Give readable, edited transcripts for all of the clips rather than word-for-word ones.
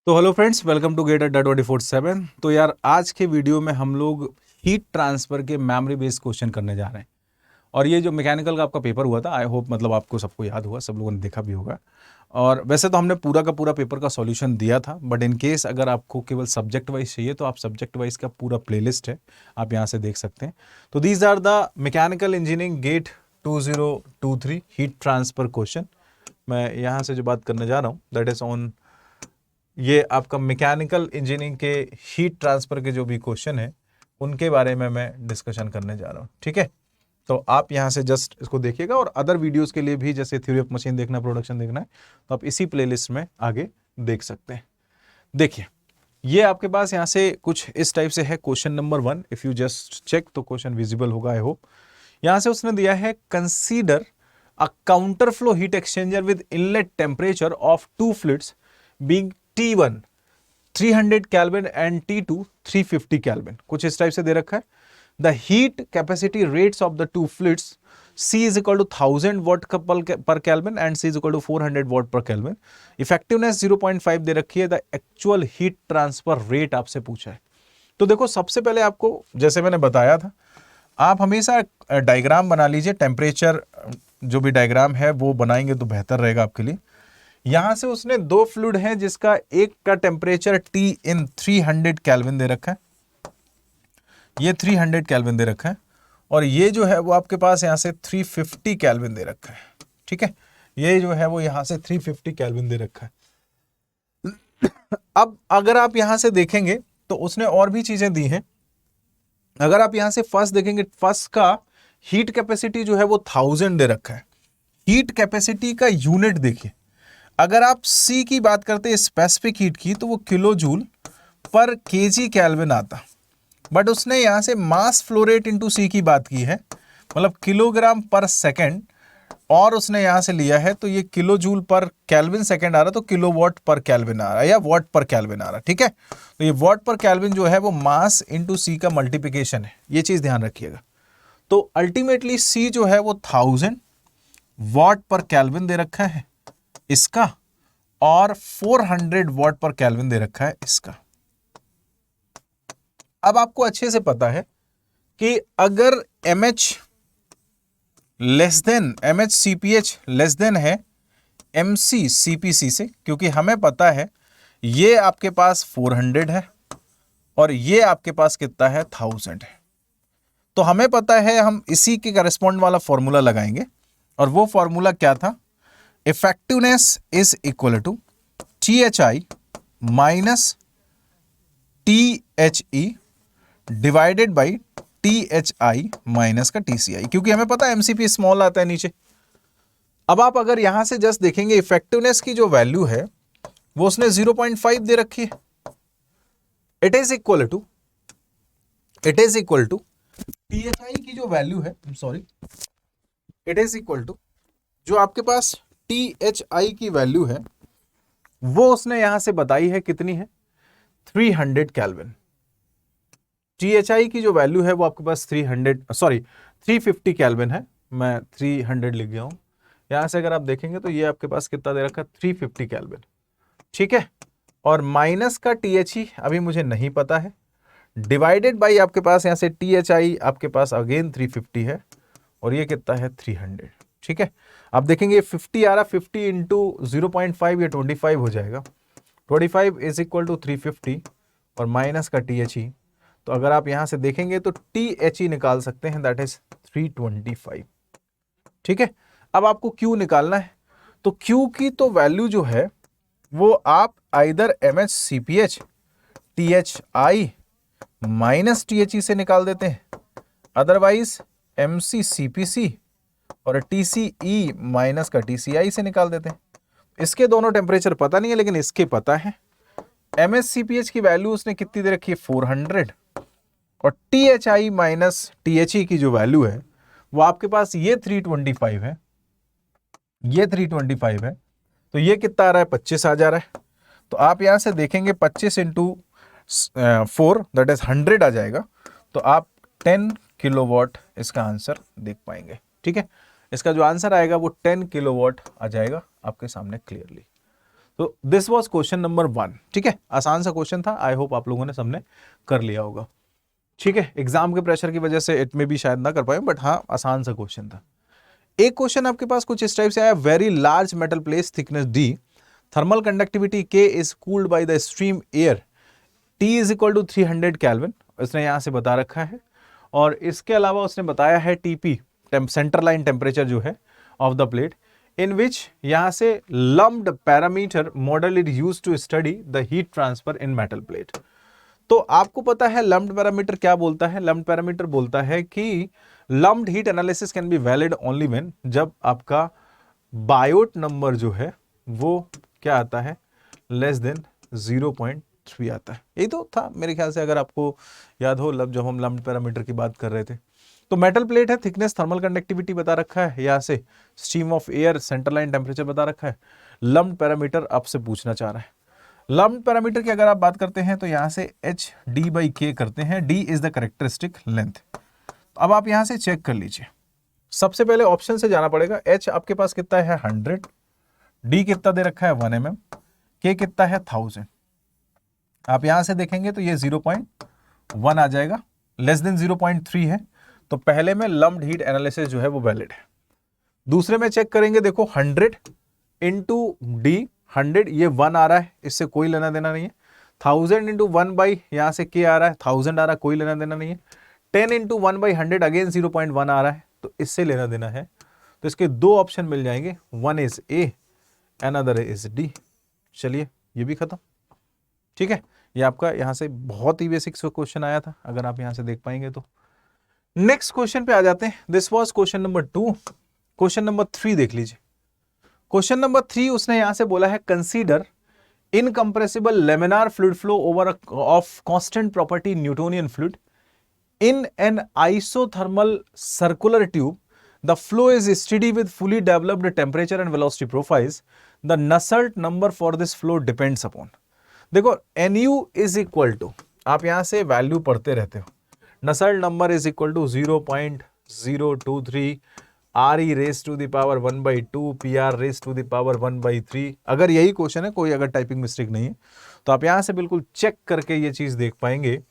तो hello friends, welcome to GATE Adda 24/7। तो यार आज के वीडियो में हम लोग हीट ट्रांसफर के मेमोरी बेस्ड क्वेश्चन करने जा रहे हैं। और ये जो मैकेनिकल का आपका पेपर हुआ था, आई होप मतलब आपको सबको याद हुआ, सब लोगों ने देखा भी होगा। और वैसे तो हमने पूरा का पूरा पेपर का सॉल्यूशन दिया था, बट इन केस अगर आपको केवल सब्जेक्ट वाइज चाहिए तो आप सब्जेक्ट वाइज का पूरा प्लेलिस्ट है, आप यहाँ से देख सकते हैं। तो these are the mechanical engineering GATE 2023 heat transfer question. मैं यहाँ से जो बात करने जा रहा हूँ दैट इज ऑन, ये आपका मैकेनिकल इंजीनियरिंग के हीट ट्रांसफर के जो भी क्वेश्चन है उनके बारे में मैं डिस्कशन करने जा रहा हूँ। ठीक है, तो आप यहाँ से जस्ट इसको देखिएगा, और अदर वीडियोस के लिए भी जैसे थ्योरी ऑफ मशीन देखना, प्रोडक्शन देखना है, तो आप इसी प्लेलिस्ट में आगे देख सकते हैं। देखिए, ये आपके पास यहाँ से कुछ इस टाइप से है। Question number 1, if you just check तो क्वेश्चन विजिबल होगा, आई होप। यहाँ से उसने दिया है, consider a counter flow heat exchanger with inlet temperature of two fluids being T1 300 kelvin and T2 350 kelvin. कुछ इस टाइप से दे रखा है। The heat capacity rates of the two fluids C is equal to 1000 watt per kelvin and C is equal to 400 what per kelvin. Effectiveness 0.5 दे रखी है। The actual heat transfer rate आपसे पूछा है। तो देखो, सबसे पहले आपको, जैसे मैंने बताया था, आप हमेशा डायग्राम बना लीजिए। टेम्परेचर जो भी डायग्राम है वो बनाएंगे तो बेहतर रहेगा आपके लिए। यहां से उसने दो फ्लूइड है जिसका एक का टेम्परेचर T इन 300 केल्विन दे रखा है, ये 300 केल्विन दे रखा है, और ये जो है वो आपके पास यहां से 350 केल्विन दे रखा है। ठीक है, ये जो है वो यहां से 350 केल्विन दे रखा है। अब अगर आप यहां से देखेंगे तो उसने और भी चीजें दी हैं। अगर आप यहां से फर्स्ट देखेंगे, फर्स्ट का हीट कैपेसिटी जो है वो 1000 दे रखा है। हीट कैपेसिटी का यूनिट देखिए, अगर आप C की बात करते हैं स्पेसिफिक हीट की, तो वो किलो जूल पर केजी केल्विन आता। बट उसने यहां से mass flow rate into C की बात की है, मतलब किलोग्राम पर सेकेंड, और उसने यहां से लिया है तो ये kilojoule per kelvin second आ रहा, तो किलो वॉट पर केल्विन आ रहा या वॉट पर केल्विन आ रहा। ठीक है, तो ये वॉट पर केल्विन जो है वो मास इंटू C का मल्टीप्लिकेशन है, ये चीज ध्यान रखिएगा। तो अल्टीमेटली C जो है वो 1000 वॉट पर केल्विन दे रखा है इसका, और 400 वॉट पर केल्विन दे रखा है इसका। अब आपको अच्छे से पता है कि अगर MH less than MHCpH less than है MCCpC से, क्योंकि हमें पता है ये आपके पास 400 है और ये आपके पास कितना है, 1000 है। तो हमें पता है हम इसी के करस्पॉन्ड वाला फॉर्मूला लगाएंगे, और वो फॉर्मूला क्या था, effectiveness is equal to THI minus THE divided by THI minus का TCI, क्योंकि हमें पता है MCP स्मॉल आता है नीचे। अब आप अगर यहां से जस्ट देखेंगे, इफेक्टिवनेस की जो वैल्यू है वो उसने 0.5 दे रखी है। It is equal to THI की जो वैल्यू है, sorry, it is equal to जो आपके पास THI की वैल्यू है वो उसने यहां से बताई है, कितनी है, 300 केल्विन। THI की जो वैल्यू है वो आपके पास 350 केल्विन है। मैं 300 लिख गया हूं। यहां से अगर आप देखेंगे तो ये आपके पास कितना दे रखा है, 350 केल्विन। ठीक है, और माइनस का THE अभी मुझे नहीं पता है, डिवाइडेड बाई आपके पास यहां से THI आपके पास अगेन 350 है, और ये कितना है, 300। ठीक है, आप देखेंगे 50 आ रहा, 50 इंटू 0.5 या 25 हो जाएगा। 25 इज इक्वल टू 350 और माइनस का THE, तो अगर आप यहां से देखेंगे तो THE निकाल सकते हैं, दैट इज 325। ठीक है, अब आपको Q निकालना है, तो Q की तो वैल्यू जो है वो आप either MHCpH THI minus THE से निकाल देते हैं, अदरवाइज MCCpC और TCE माइनस का TCI से निकाल देते हैं। इसके दोनों टेम्परेचर पता नहीं है, लेकिन इसके पता है। MHCpH की वैल्यू उसने कितनी दे रखी है, 400, और THI माइनस THE की जो वैल्यू है वो आपके पास ये 325 है, ये 325 है, तो ये कितना आ रहा है, 25 आ जा रहा है। तो आप यहां से देखेंगे 25 इंटू 4 दैट इज 100 आ जाएगा, तो आप 10 किलोवाट इसका आंसर देख पाएंगे। ठीक है, इसका जो आंसर आएगा वो 10 किलोवाट आ जाएगा आपके सामने क्लियरली। तो दिस वाज क्वेश्चन नंबर 1। ठीक है, आसान सा क्वेश्चन था, आई होप आप लोगों ने सबने कर लिया होगा। ठीक है, एग्जाम के प्रेशर की वजह से इट में भी शायद ना कर पाए, बट हाँ आसान सा क्वेश्चन था। एक क्वेश्चन आपके पास कुछ इस टाइप से आया, very large metal plate thickness D, thermal conductivity K is cooled by the stream air, T is equal to 300 kelvin, इसने यहां से बता रखा है। और इसके अलावा उसने बताया है टीपी, सेंटर लाइन टेम्परेचर जो है of the plate, in which यहां से lumped parameter model is used to study the heat transfer in metal plate. तो आपको पता है लम्प्ड पैरामीटर क्या बोलता है? लम्प्ड पैरामीटर बोलता है कि lumped heat analysis can be valid only when, जब आपका बायोट नंबर जो है वो क्या आता है, लेस देन 0.3 आता है। यही तो था मेरे ख्याल से, अगर आपको याद हो जब हम लम्प्ड पैरामीटर की बात कर रहे थे। तो मेटल प्लेट है, थिकनेस, थर्मल कंडक्टिविटी बता रखा है, यहाँ से stream of air, centre line temperature बता रखा है, लम्प्ड पैरामीटर आपसे पूछना चाह रहा है। लम्प्ड पैरामीटर की अगर आप बात करते हैं तो यहाँ से एच डी बाई के करते हैं, D is the characteristic length. अब आप यहाँ से चेक कर लीजिए, सबसे पहले ऑप्शन से जाना पड़ेगा। एच आपके पास कितना है 100, डी कितना दे रखा है 1 mm, के कितना है 1000। आप यहां से देखेंगे तो ये 0.1 आ जाएगा, लेस देन 0.3 है, तो पहले में लम्प्ड हीट एनालिसिस जो है वो वैलिड है। दूसरे में चेक करेंगे, देखो 100 इंटू डी, 100 ये 1 आ रहा है, इससे कोई लेना देना नहीं है। 1000 इंटू 1 बाई यहाँ से के आ रहा है, 1000 आ रहा है, कोई लेना देना नहीं है। 10 इंटू 1 बाई 100 अगेन 0.1 आ रहा है, तो इससे लेना देना है। तो इसके दो ऑप्शन मिल जाएंगे, one is a, another is D. चलिए ये भी खत्म। ठीक है, ये आपका यहां से बहुत ही बेसिक क्वेश्चन आया था, अगर आप यहां से देख पाएंगे तो। नेक्स्ट क्वेश्चन पे आ जाते हैं। This was question number 2। Question number 3 देख लीजिए। क्वेश्चन नंबर 3 उसने यहां से बोला है, consider incompressible laminar fluid flow over of constant property Newtonian fluid in an isothermal circular tube. The flow is steady with fully developed temperature and velocity profiles. The Nusselt number for this flow depends upon. देखो Nu is equal to, आप यहां से value पढ़ते रहते हो, Nusselt number is equal to 0.023 RE raised to the power 1/2 PR raised to the power 1/3। अगर यही question है, कोई अगर टाइपिंग मिस्टेक नहीं है, तो आप यहां से बिल्कुल चेक करके ये चीज देख पाएंगे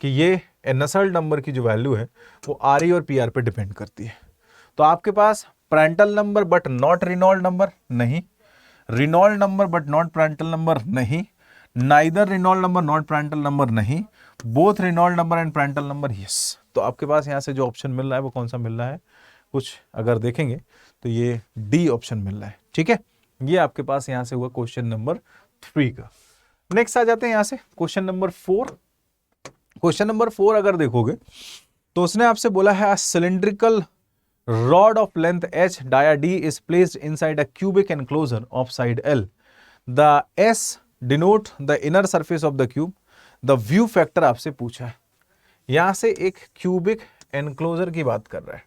कि ये नसल्ट नंबर की जो वैल्यू है वो आर ई और पी आर पे डिपेंड करती है। तो आपके पास Prandtl number but not Reynold number नहीं, Reynold number but not Prandtl number नहीं, neither Reynold number not Prandtl number नहीं, both Reynold number and Prandtl number yes. तो आपके पास यहाँ से जो ऑप्शन मिल रहा है वो कौन सा मिल रहा है, कुछ अगर देखेंगे तो ये डी ऑप्शन मिल रहा है। ठीक है, ये आपके पास यहाँ से हुआ क्वेश्चन नंबर 3 का। नेक्स्ट आ जाते हैं यहाँ से क्वेश्चन नंबर 4। क्वेश्चन नंबर 4 अगर देखोगे तो उसने आपसे बोला है, cylindrical rod of length h dia d is placed inside a cubic enclosure of side l, the s denote the inner surface of the cube, the view factor आपसे पूछा है। यहां से एक क्यूबिक एनक्लोजर की बात कर रहा है,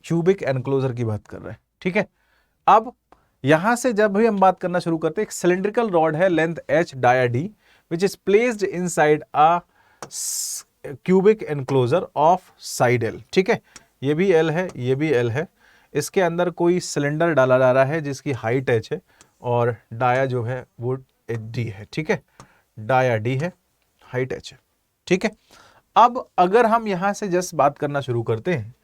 क्यूबिक एनक्लोजर की बात कर रहा है। ठीक है, अब यहां से जब भी हम बात करना शुरू करते हैं, एक सिलिंड्रिकल रॉड है length h dia d which is placed inside a cubic enclosure of side L. ठीक है, ये भी एल है, ये भी एल है, इसके अंदर कोई सिलेंडर डाला जा रहा है जिसकी हाइट एच है और डाया जो है वो डी है। ठीक है, डाया डी है, हाइट एच है। ठीक है, अब अगर हम यहां से जस्ट बात करना शुरू करते हैं,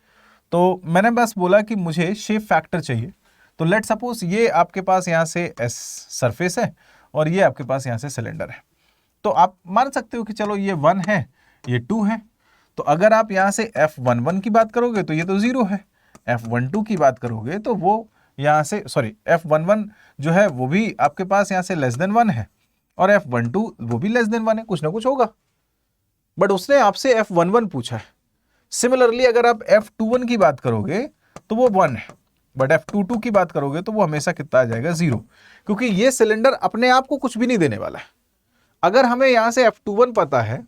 तो मैंने बस बोला कि मुझे शेप फैक्टर चाहिए। तो लेट सपोज ये आपके पास यहां से एस सरफेस है और ये आपके पास यहां से सिलेंडर है, तो आप मान सकते हो कि चलो ये 1 है, ये 2 है। तो अगर आप यहां से F11 की बात करोगे तो ये तो 0 है, F12 की बात करोगे तो वो यहां से F11 जो है वो भी आपके पास यहां से लेस देन 1 है और F12 वो भी लेस देन 1 है, कुछ ना कुछ होगा। बट उसने आपसे F11 पूछा है। सिमिलरली अगर आप F21 की बात करोगे तो वो 1 है, बट F22 की बात करोगे तो वो हमेशा कितना आ जाएगा 0, क्योंकि ये सिलेंडर अपने आप को कुछ भी नहीं देने वाला है। अगर हमें यहां से F21 पता है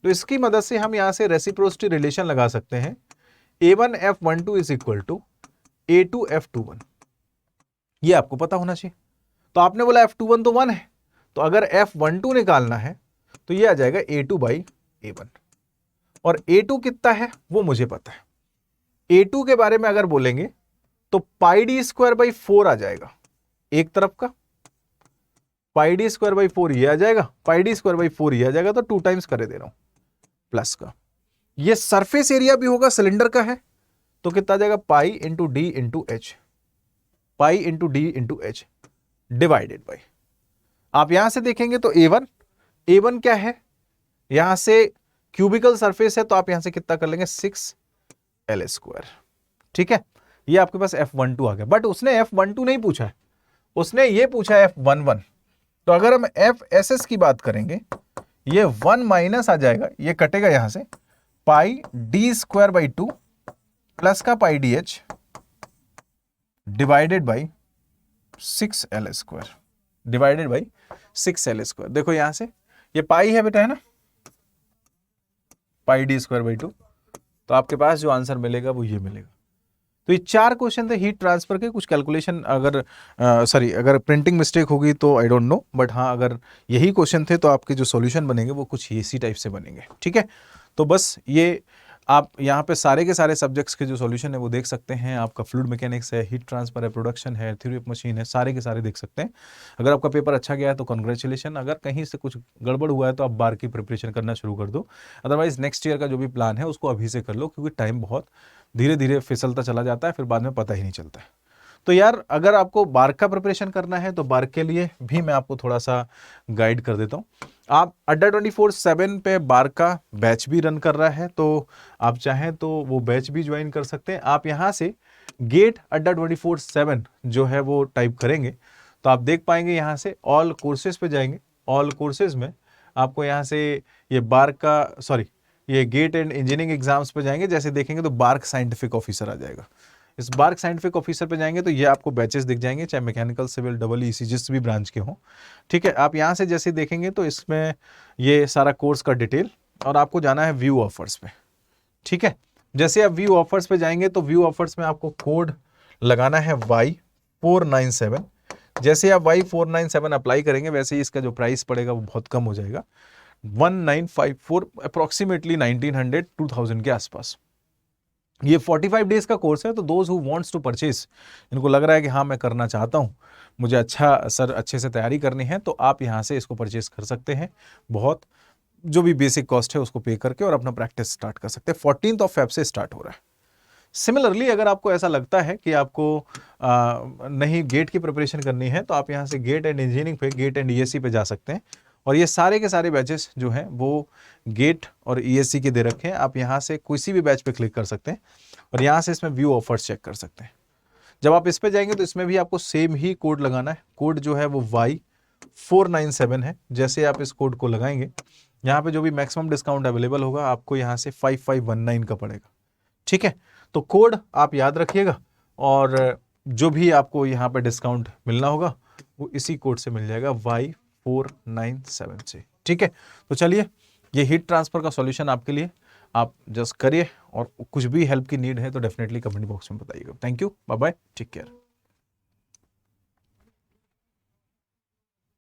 तो इसकी मदद से हम यहां से रेसिप्रोसिटी रिलेशन लगा सकते हैं, A1 F12 is equal to A2 F21। ये आपको पता होना चाहिए। तो आपने बोला F21 तो 1 है, तो अगर F12 निकालना है तो ये आ जाएगा A2 बाई A1, और A2 कितना है वो मुझे पता है। A2 के बारे में अगर बोलेंगे तो पाई डी स्क्वायर बाई 4 आ जाएगा एक तरफ का, पाई डी स्क्वायर बाई 4 ये आ जाएगा, पाई डी स्क्वायर बाई 4 ये आ जाएगा, तो 2 टाइम्स करे दे रहा हूं प्लस का। ये सरफेस एरिया भी होगा, सिलेंडर का है, तो कितना आ जाएगा, pi into D into H, pi into D into H divided by, आप यहां से देखेंगे तो A1 क्या है, यहां से क्यूबिकल सरफेस है, तो आप यहां से कितना कर लेंगे 6L²। ठीक है, ये आपके पास F12 आ गया, बट उसने F12 नहीं पूछा है, उसने ये पूछा है F11। तो अगर हम FSS की बात करेंगे, ये 1 माइनस आ जाएगा, ये कटेगा यहां से, pi D square by 2 plus का pi D H divided by 6L², divided by 6L²। देखो यहां से ये पाई है बेटा, है ना, पाई डी स्क्वायर बाई 2, तो आपके पास जो आंसर मिलेगा वो ये मिलेगा। तो ये 4 क्वेश्चन थे हीट ट्रांसफर के। कुछ कैलकुलेशन अगर अगर प्रिंटिंग मिस्टेक होगी तो आई डोंट नो, बट हाँ अगर यही क्वेश्चन थे तो आपके जो सॉल्यूशन बनेंगे वो कुछ इसी टाइप से बनेंगे। ठीक है, तो बस ये आप यहाँ पे सारे के सारे सब्जेक्ट्स के जो सॉल्यूशन है वो देख सकते हैं। आपका फ्लूइड मैकेनिक्स है, हीट ट्रांसफर है, प्रोडक्शन है, थ्योरी ऑफ मशीन है, सारे के सारे देख सकते हैं। अगर आपका पेपर अच्छा गया है तो कॉन्ग्रेचुलेशन, अगर कहीं से कुछ गड़बड़ हुआ है तो आप बार की प्रिपरेशन करना शुरू कर दो। अदरवाइज नेक्स्ट ईयर का जो भी प्लान है उसको अभी से कर लो, क्योंकि टाइम बहुत धीरे धीरे फिसलता चला जाता है, फिर बाद में पता ही नहीं चलता है। तो यार अगर आपको बार का प्रिपरेशन करना है तो बार के लिए भी मैं आपको थोड़ा सा गाइड कर देता हूँ। आप अड्डा 24/7 पे बार का बैच भी रन कर रहा है, तो आप चाहें तो वो बैच भी ज्वाइन कर सकते हैं। आप यहाँ से गेट अड्डा 24/7 जो है वो टाइप करेंगे तो आप देख पाएंगे, यहाँ से ऑल कोर्सेज पे जाएंगे, ऑल कोर्सेज में आपको यहाँ से ये बार का ये गेट एंड इंजीनियरिंग एग्जाम्स पे जाएंगे, जैसे देखेंगे तो बार्क साइंटिफिक ऑफिसर आ जाएगा। इस बार्क साइंटिफिक ऑफिसर पे जाएंगे तो ये आपको बैचेस दिख जाएंगे, चाहे मैकेनिकल, सिविल, डबल ईसी जिस भी ब्रांच के हों। ठीक है, आप यहाँ से जैसे देखेंगे तो इसमें ये सारा कोर्स का डिटेल, और आपको जाना है व्यू ऑफर्स पे। ठीक है, जैसे आप व्यू ऑफर्स पे जाएंगे तो व्यू ऑफर्स में आपको कोड लगाना है Y497। जैसे आप Y497 अप्लाई करेंगे वैसे ही इसका जो प्राइस पड़ेगा वो बहुत कम हो जाएगा, 1954, अप्रोक्सीमेटली 1900 2000 के आसपास। ये 45 डेज का कोर्स है, तो those who wants to purchase, इनको लग रहा है कि हाँ मैं करना चाहता हूँ, मुझे अच्छे से तैयारी करनी है, तो आप यहाँ से इसको परचेज कर सकते हैं। बहुत जो भी बेसिक कॉस्ट है उसको पे करके और अपना प्रैक्टिस स्टार्ट कर सकते हैं। 14 फेब से स्टार्ट हो रहा है। सिमिलरली अगर आपको ऐसा लगता है कि आपको नहीं गेट की प्रिपरेशन करनी है, तो आप यहाँ से गेट एंड इंजीनियरिंग पे, गेट एंड ईएससी पे जा सकते हैं, और ये सारे के सारे बैचेस जो हैं वो गेट और ईएससी के दे रखे हैं। आप यहाँ से किसी भी बैच पे क्लिक कर सकते हैं और यहाँ से इसमें व्यू ऑफर्स चेक कर सकते हैं। जब आप इस पे जाएंगे तो इसमें भी आपको सेम ही कोड लगाना है। कोड जो है वो Y497 है। जैसे आप इस कोड को लगाएंगे, यहाँ पे जो भी मैक्सिमम डिस्काउंट अवेलेबल होगा आपको यहाँ से 5519 का पड़ेगा। ठीक है, तो कोड आप याद रखिएगा, और जो भी आपको यहाँ पे डिस्काउंट मिलना होगा वो इसी कोड से मिल जाएगा, Y497 से। ठीक है, तो चलिए ये हीट ट्रांसफर का सॉल्यूशन आपके लिए, आप जस्ट करिए, और कुछ भी हेल्प की नीड है तो डेफिनेटली कमेंट बॉक्स में बताइएगा। Thank you, bye bye, take care.